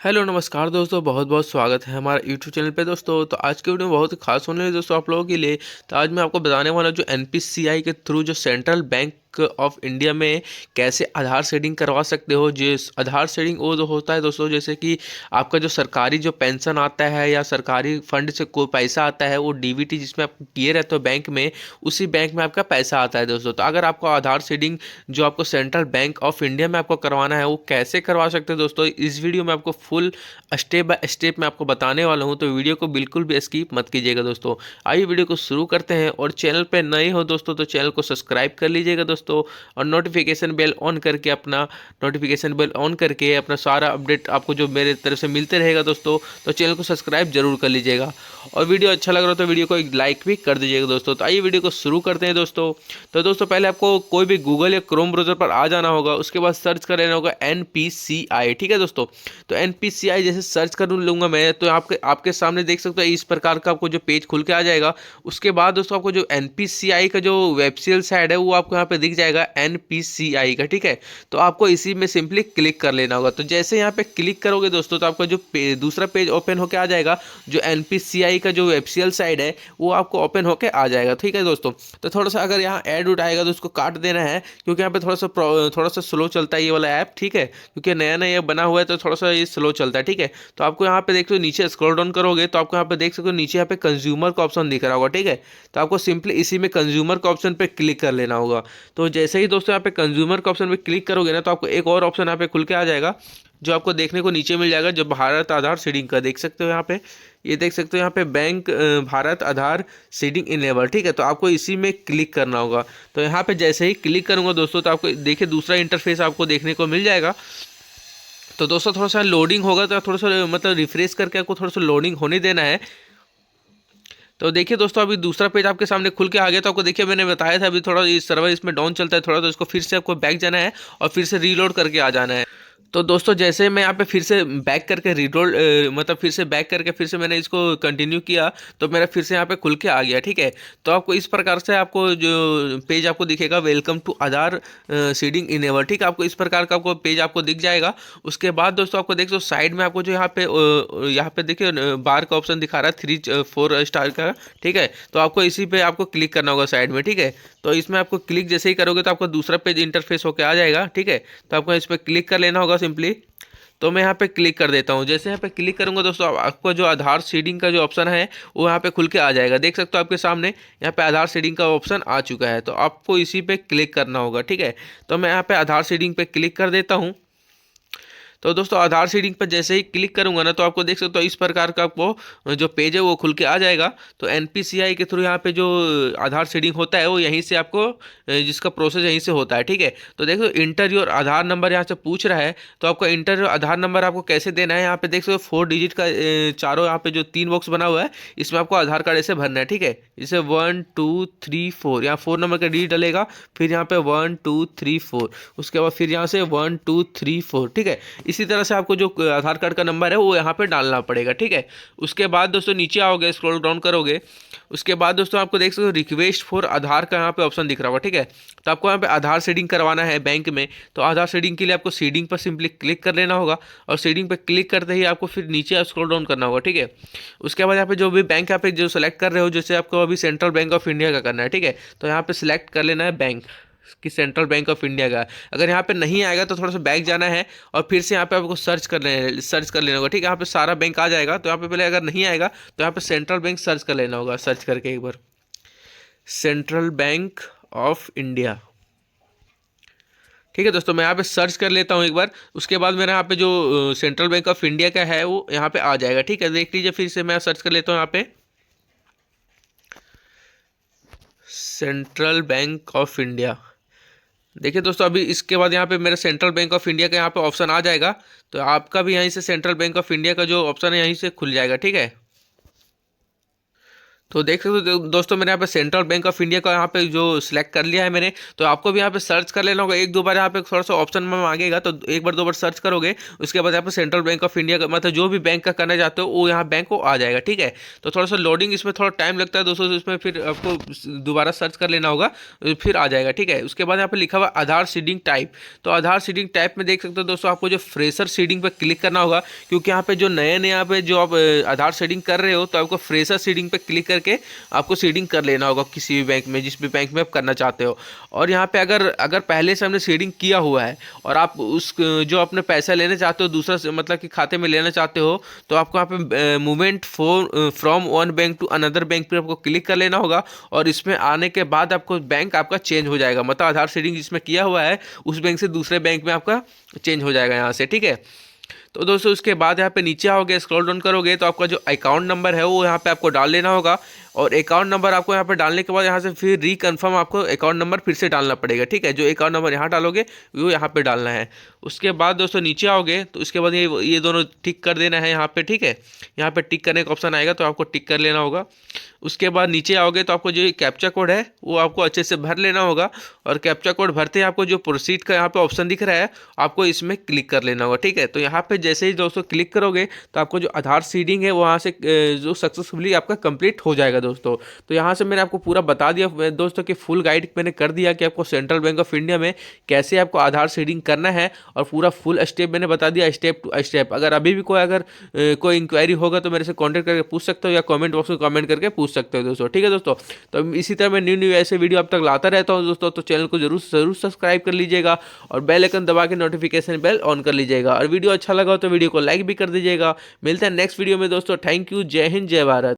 Hello नमस्कार दोस्तों, बहुत बहुत स्वागत है हमारा यूट्यूब चैनल पे दोस्तों। तो आज के वीडियो में बहुत ही खास होने वाली है दोस्तों आप लोगों के लिए। तो आज मैं आपको बताने वाला हूं जो एनपीसीआई के थ्रू जो सेंट्रल बैंक ऑफ इंडिया में कैसे आधार शेडिंग करवा सकते हो। जिस आधार शेडिंग वो जो होता है दोस्तों, जैसे कि आपका जो सरकारी जो पेंशन आता है या सरकारी फंड से कोई पैसा आता है, वो डीबीटी जिसमें आप किए रहते हो बैंक में, उसी बैंक में आपका पैसा आता है दोस्तों। तो अगर आपको आधार शेडिंग जो आपको सेंट्रल बैंक ऑफ इंडिया में आपको करवाना है, वो कैसे करवा सकते हो दोस्तों, इस वीडियो में आपको फुल स्टेप बाय स्टेप मैं आपको बताने वाला हूं। तो वीडियो को बिल्कुल भी स्किप मत कीजिएगा दोस्तों। आइए वीडियो को शुरू करते हैं। और चैनल पे नए हो दोस्तों तो चैनल को सब्सक्राइब कर लीजिएगा दोस्तों, और नोटिफिकेशन बेल ऑन करके अपना सारा अपडेट आपको जो मेरे तरफ से मिलते रहेगा दोस्तों। तो चैनल को सब्सक्राइब जरूर कर लीजिएगा, और वीडियो अच्छा लग रहा हो तो वीडियो को एक लाइक भी कर दीजिएगा दोस्तों। तो आइए वीडियो को शुरू करते हैं दोस्तों। तो दोस्तों पहले आपको कोई भी गूगल या क्रोम ब्राउजर पर आ जाना होगा, उसके बाद सर्च कर लेना होगा एनपीसीआई। ठीक है दोस्तों, तो एनपीसीआई जैसे सर्च कर लूंगा मैं, तो आपके आपके सामने देख सकते हो इस प्रकार का आपको जो पेज खुल के आ जाएगा। उसके बाद दोस्तों आपको जो एनपीसीआई का जो वेबसाइट साइड है वो आपको यहाँ पे दिख जाएगा एनपीसीआई का। ठीक है, तो आपको इसी में सिंपली क्लिक कर लेना होगा। तो जैसे यहाँ पे क्लिक करोगे दोस्तों, तो आपका जो दूसरा पेज ओपन होके आ जाएगा। जो एनपीसीआई का जो वेबसाइट साइड है वो आपको ओपन होके आ जाएगा। ठीक है दोस्तों, तो थोड़ा सा अगर यहाँ ऐड उठ आएगा तो उसको काट देना है, क्योंकि यहाँ पे थोड़ा सा स्लो चलता है ये वाला ऐप। ठीक है, क्योंकि नया नया बना हुआ है तो थोड़ा सा ये स्लो चलता है। ठीक है, तो आपको यहाँ पे देख सकते हो नीचे स्क्रॉल डाउन करोगे तो आपको यहाँ पे देख सकते हो नीचे यहाँ पे कंज्यूमर का ऑप्शन दिख रहा होगा। ठीक है, तो आपको सिंपली इसी में कंज्यूमर का ऑप्शन पे क्लिक कर लेना होगा। तो जैसे ही दोस्तों यहाँ पे कंज्यूमर का ऑप्शन पे क्लिक करोगे ना, तो आपको एक और ऑप्शन यहाँ पे खुल के आ जाएगा, जो आपको देखने को नीचे मिल जाएगा, जो भारत आधार सीडिंग का देख सकते हो यहाँ पे। ये देख सकते हो यहाँ पे बैंक भारत आधार सीडिंग इनेबल। ठीक है, तो आपको इसी में क्लिक करना होगा। तो यहाँ पे जैसे ही क्लिक करूंगा दोस्तों, तो आपको देखिए दूसरा इंटरफेस आपको देखने को मिल जाएगा। तो दोस्तों थोड़ा सा लोडिंग होगा, तो थोड़ा सा मतलब रिफ्रेश करके आपको थोड़ा सा लोडिंग होने देना है। तो देखिए दोस्तों अभी दूसरा पेज आपके सामने खुल के आ गया। तो आपको देखिए मैंने बताया था अभी थोड़ा इस सर्वर इसमें डाउन चलता है थोड़ा, तो इसको फिर से आपको बैक जाना है और फिर से रीलोड करके आ जाना है। तो दोस्तों जैसे मैं यहाँ पे फिर से बैक करके रीलोड मतलब फिर से बैक करके फिर से मैंने इसको कंटिन्यू किया, तो मेरा फिर से यहाँ पे खुल के आ गया। ठीक है, तो आपको इस प्रकार से आपको जो पेज आपको दिखेगा, welcome to Aadhaar seeding enable. ठीक है, आपको इस प्रकार का आपको पेज आपको दिख जाएगा। उसके बाद दोस्तों आपको देख सो साइड में आपको जो यहाँ पे देखिए बार का ऑप्शन दिखा रहा है 3-4 स्टार का। ठीक है, तो आपको इसी पे आपको क्लिक करना होगा साइड में। ठीक है, तो इसमें आपको क्लिक जैसे ही करोगे तो आपका दूसरा पेज इंटरफेस होकर आ जाएगा। ठीक है, तो आपको इस पर क्लिक कर लेना होगा सिंपली। तो मैं यहाँ पे क्लिक कर देता हूँ। जैसे यहाँ पे क्लिक करूंगा दोस्तों, आपको जो आधार सीडिंग का जो ऑप्शन है वो यहाँ पे खुल के आ जाएगा। देख सकते हो आपके सामने यहाँ पे आधार सीडिंग का ऑप्शन आ चुका है, तो आपको इसी पे क्लिक करना होगा। ठीक है, तो मैं यहाँ पे आधार सीडिंग पे क्लिक कर देता हूँ। तो दोस्तों आधार सीडिंग पर जैसे ही क्लिक करूंगा ना, तो आपको देख सकते हो इस प्रकार का आपको जो पेज है वो खुल के आ जाएगा। तो एनपीसीआई के थ्रू यहाँ पे जो आधार सीडिंग होता है वो यहीं से आपको जिसका प्रोसेस यहीं से होता है। ठीक है, तो देखो इंटर योर आधार नंबर यहाँ से पूछ रहा है, तो आपको इंटर योर आधार नंबर आपको कैसे देना है, यहाँ पे देख सकते हो 4 डिजिट का चारों यहाँ पे जो 3 बॉक्स बना हुआ है, इसमें आपको आधार कार्ड ऐसे भरना है। ठीक है, जैसे 1 2 3 4, यहाँ 4 नंबर का डिजिट डलेगा, फिर यहाँ पे 1 2 3 4, उसके बाद फिर यहाँ से 1 2 3 4। ठीक है, इसी तरह से आपको जो आधार कार्ड का नंबर है वो यहाँ पे डालना पड़ेगा। ठीक है, उसके बाद दोस्तों नीचे आओगे, स्क्रॉल डाउन करोगे, उसके बाद दोस्तों आपको देख सकते हो रिक्वेस्ट फॉर आधार का यहाँ पे ऑप्शन दिख रहा होगा। ठीक है, तो आपको यहाँ पे आधार सीडिंग करवाना है बैंक में। तो आधार सीडिंग के लिए आपको सीडिंग पर सिंपली क्लिक कर लेना होगा, और सीडिंग पर क्लिक करते ही आपको फिर नीचे स्क्रॉल डाउन करना होगा। ठीक है, उसके बाद यहाँ पे जो भी बैंक यहाँ पे जो सेलेक्ट कर रहे हो, जैसे आपको अभी सेंट्रल बैंक ऑफ इंडिया का करना है। ठीक है, तो यहाँ पे सिलेक्ट कर लेना है बैंक कि सेंट्रल बैंक ऑफ इंडिया का। अगर यहाँ पे नहीं आएगा तो थोड़ा सा बैक जाना है, और फिर से यहाँ पे आपको सर्च कर लेना होगा। ठीक है, यहाँ पे सारा बैंक आ जाएगा। तो यहाँ पे पहले अगर नहीं आएगा तो यहाँ पे सेंट्रल बैंक सर्च कर लेना होगा, सर्च करके एक बार सेंट्रल बैंक ऑफ इंडिया। ठीक है दोस्तों, मैं यहाँ पे सर्च कर लेता हूँ एक बार। उसके बाद मेरा यहाँ पे जो सेंट्रल बैंक ऑफ इंडिया का है वो यहाँ पे आ जाएगा। ठीक है, देख लीजिए, फिर से मैं सर्च कर लेता हूँ यहाँ पे सेंट्रल बैंक ऑफ इंडिया। देखिए दोस्तों अभी इसके बाद यहाँ पे मेरा सेंट्रल बैंक ऑफ इंडिया का यहाँ पे ऑप्शन आ जाएगा। तो आपका भी यहीं से सेंट्रल बैंक ऑफ इंडिया का जो ऑप्शन है यहीं से खुल जाएगा। ठीक है, तो देख सकते हो दोस्तों, मैंने यहाँ पे सेंट्रल बैंक ऑफ इंडिया का यहाँ पे जो सिलेक्ट कर लिया है मैंने। तो आपको भी यहाँ पे सर्च कर लेना होगा, एक दो बार यहाँ पे थोड़ा सा ऑप्शन में मांगेगा, तो एक बार दो बार सर्च करोगे, उसके बाद यहाँ पे सेंट्रल बैंक ऑफ इंडिया का मतलब जो भी बैंक का करना चाहते हो वो यहाँ बैंक को आ जाएगा। ठीक है, तो थोड़ा सा लोडिंग इसमें थोड़ा टाइम लगता है दोस्तों, तो इसमें फिर आपको दोबारा सर्च कर लेना होगा, फिर आ जाएगा। ठीक है, उसके बाद यहाँ पे लिखा हुआ आधार सीडिंग टाइप। तो आधार सीडिंग टाइप में देख सकते हो दोस्तों, आपको जो फ्रेशर सीडिंग पे क्लिक करना होगा, क्योंकि यहाँ पे जो नए नए यहाँ पे जो आप आधार सीडिंग कर रहे हो, तो आपको फ्रेशर सीडिंग पे क्लिक करके आपको सीडिंग कर लेना होगा किसी भी बैंक में, जिस भी बैंक में आप करना चाहते हो। और यहाँ पे अगर अगर पहले से हमने सीडिंग किया हुआ है और आप उस जो अपने पैसा लेना चाहते हो दूसरा मतलब कि खाते में लेना चाहते हो, तो आपको यहाँ पे movement from one bank to another bank पर आपको क्लिक कर लेना होगा। और इसमें आने के बाद आपको बैंक आपका चेंज हो जाएगा, मतलब आधार सीडिंग जिसमें किया हुआ है उस बैंक से दूसरे बैंक में आपका चेंज हो जाएगा यहाँ से। ठीक है, तो दोस्तों उसके बाद यहाँ पे नीचे आओगे, स्क्रॉल डाउन करोगे, तो आपका जो अकाउंट नंबर है वो यहाँ पे आपको डाल लेना होगा। और अकाउंट नंबर आपको यहाँ पे डालने के बाद यहाँ से फिर रिकन्फर्म आपको अकाउंट नंबर फिर से डालना पड़ेगा। ठीक है, जो अकाउंट नंबर यहाँ डालोगे वो यहाँ पे डालना है। उसके बाद दोस्तों नीचे आओगे, तो उसके बाद ये दोनों टिक कर देना है यहाँ पे। ठीक है, यहाँ पे टिक करने का ऑप्शन आएगा, तो आपको टिक कर लेना होगा। उसके बाद नीचे आओगे, तो आपको जो कैप्चा कोड है वो आपको अच्छे से भर लेना होगा। और कैप्चा कोड भरते ही आपको जो प्रोसीड का यहाँ पे ऑप्शन दिख रहा है, आपको इसमें क्लिक कर लेना होगा। ठीक है, तो यहाँ पे जैसे ही दोस्तों क्लिक करोगे, तो आपको जो आधार सीडिंग है वहाँ से जो सक्सेसफुली आपका कंप्लीट हो जाएगा दोस्तों। तो यहाँ से मैंने आपको पूरा बता दिया दोस्तों कि फुल गाइड मैंने कर दिया कि आपको सेंट्रल बैंक ऑफ इंडिया में कैसे आपको आधार सीडिंग करना है, और पूरा फुल स्टेप मैंने बता दिया, स्टेप टू स्टेप। अगर अभी भी कोई इंक्वायरी होगा तो मेरे से कॉन्टैक्ट करके पूछ सकते हो, या कॉमेंट बॉक्स में कमेंट करके पूछ सकते हो दोस्तों। ठीक है दोस्तों, तो इसी तरह मैं न्यू न्यू ऐसे वीडियो अब तक लाता रहता हूँ दोस्तों, तो चैनल को जरूर जरूर सब्सक्राइब कर लीजिएगा और बेल आइकन दबा के नोटिफिकेशन बेल ऑन कर लीजिएगा। और वीडियो अच्छा लगा हो तो वीडियो को लाइक भी कर दीजिएगा। मिलते हैं नेक्स्ट वीडियो में दोस्तों। थैंक यू, जय हिंद, जय भारत।